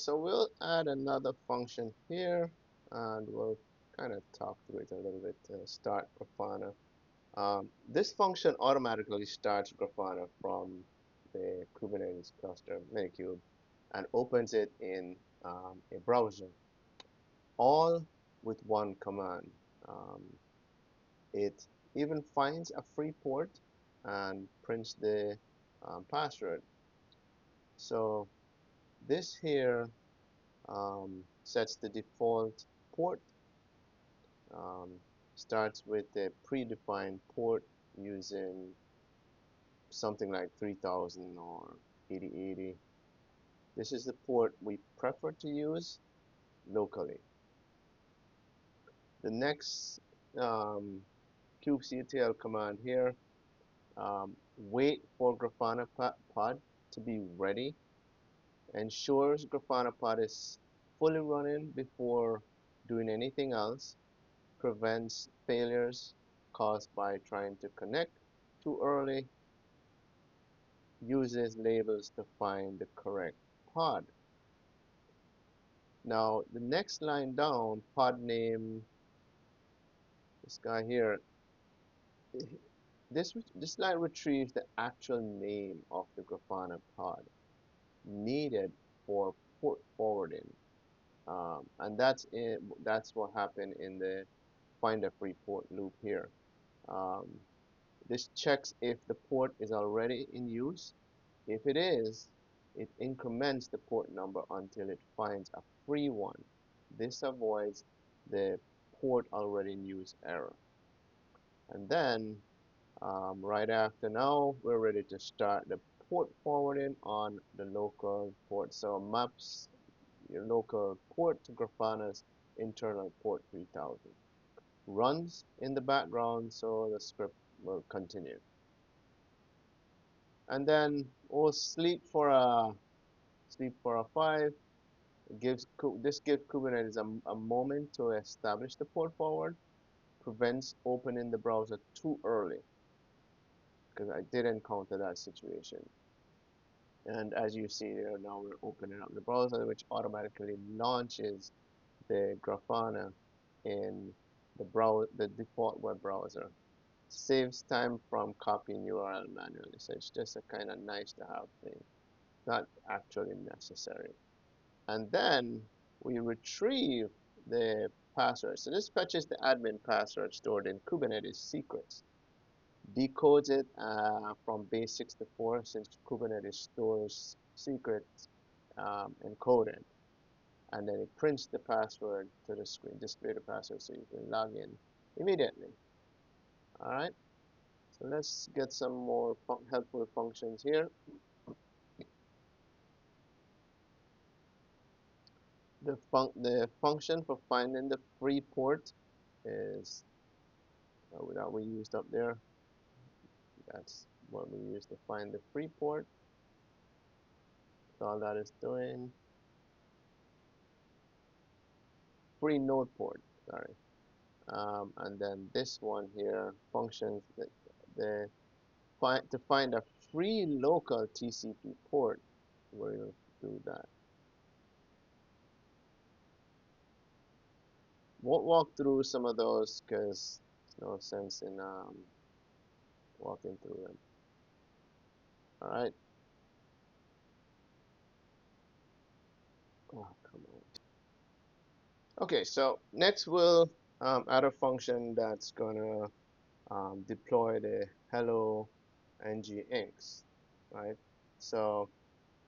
so we'll add another function here, and we'll kind of talk through it a little bit. Start Grafana. This function automatically starts Grafana from the Kubernetes cluster Minikube and opens it in a browser, all with one command. Um, it even finds a free port and prints the password. So this here sets the default port, um, starts with a predefined port using something like 3000 or 8080. This is the port we prefer to use locally. The next kubectl command here, wait for Grafana pod to be ready, ensures Grafana pod is fully running before doing anything else, prevents failures caused by trying to connect too early, uses labels to find the correct pod. Now the next line down, pod name, this guy here, this line retrieves the actual name of the Grafana pod needed for port forwarding, and that's it. That's what happened in the find a free port loop here. Um, this checks if the port is already in use. If it is, it increments the port number until it finds a free one. This avoids the port already in use error. And then right after now, we're ready to start the port forwarding on the local port. So maps your local port to Grafana's internal port 3000. Runs in the background so the script will continue. And then we'll sleep for a 5. This gives Kubernetes a moment to establish the port forward, prevents opening the browser too early, because I did encounter that situation. And as you see there, now we're opening up the browser, which automatically launches the Grafana in the default web browser. Saves time from copying URL manually. So it's just a kind of nice to have thing, not actually necessary. And then we retrieve the password. So this fetches the admin password stored in Kubernetes secrets, decodes it from base 64 since Kubernetes stores secrets encoded, and then it prints the password to the screen, display the password so you can log in immediately. All right, so let's get some more helpful functions here. The function for finding the free port is that we used up there. That's what we use to find the free port. So all that is doing free node port, sorry. And then this one here functions that to find a free local TCP port. We'll do that. Won't walk through some of those because there's no sense in walking through them. All right. Oh, come on. Okay, so next we'll add a function that's gonna deploy the hello NGINX, right? So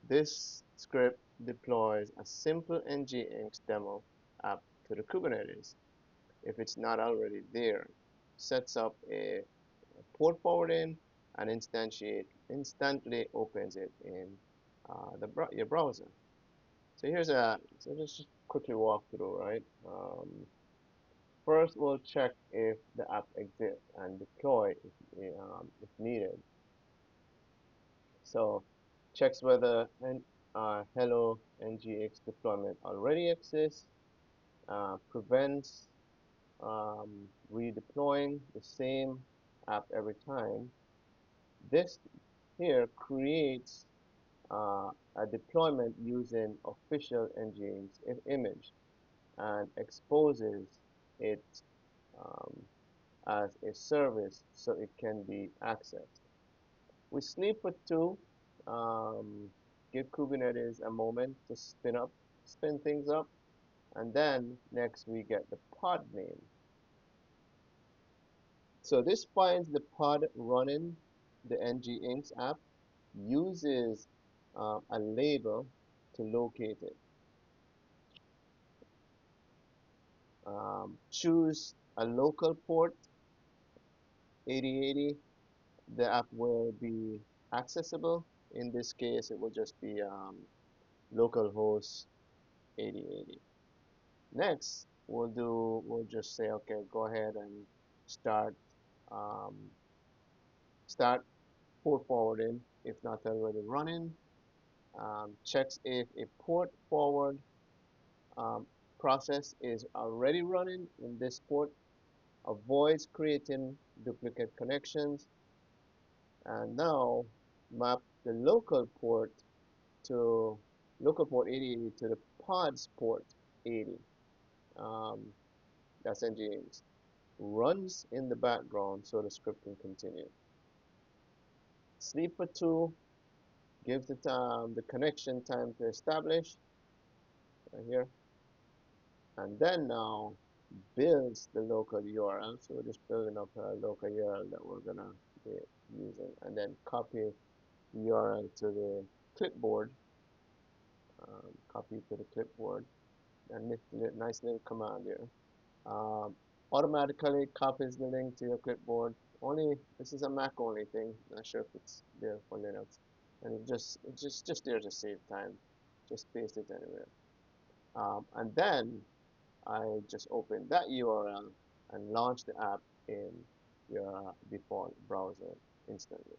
this script deploys a simple NGINX demo app to the Kubernetes if it's not already there. Sets up a port forwarding and instantly opens it in your browser. So so let's just quickly walk through, right? First, we'll check if the app exists and deploy if needed. So checks whether hello NGX deployment already exists, prevents redeploying the same app every time. This here creates a deployment using official NGINX image and exposes it um, as a service so it can be accessed. We sleep for two, um, give Kubernetes a moment to spin things up, and then next we get the pod name. So this finds the pod running the NGINX app, uses a label to locate it. Choose a local port, 8080. The app will be accessible. In this case, it will just be localhost 8080. Next, we'll just say, okay, go ahead and start um, start port forwarding if not already running. Checks if a port forward um, process is already running in this port, avoids creating duplicate connections, and now map the to local port 8080 to the pods port 80. Um, that's NGINX. Runs in the background so the script can continue. Sleep for two, gives the connection time to establish right here, and then now builds the local URL. So we're just building up a local URL that we're gonna be using, and then copy the URL to the clipboard. Copy to the clipboard, and nice little command here. Um, Automatically copies the link to your clipboard. Only this is a Mac only thing. Not sure if it's there for Linux, and it's just there to save time. Just paste it anywhere. And then I just open that URL and launch the app in your default browser instantly.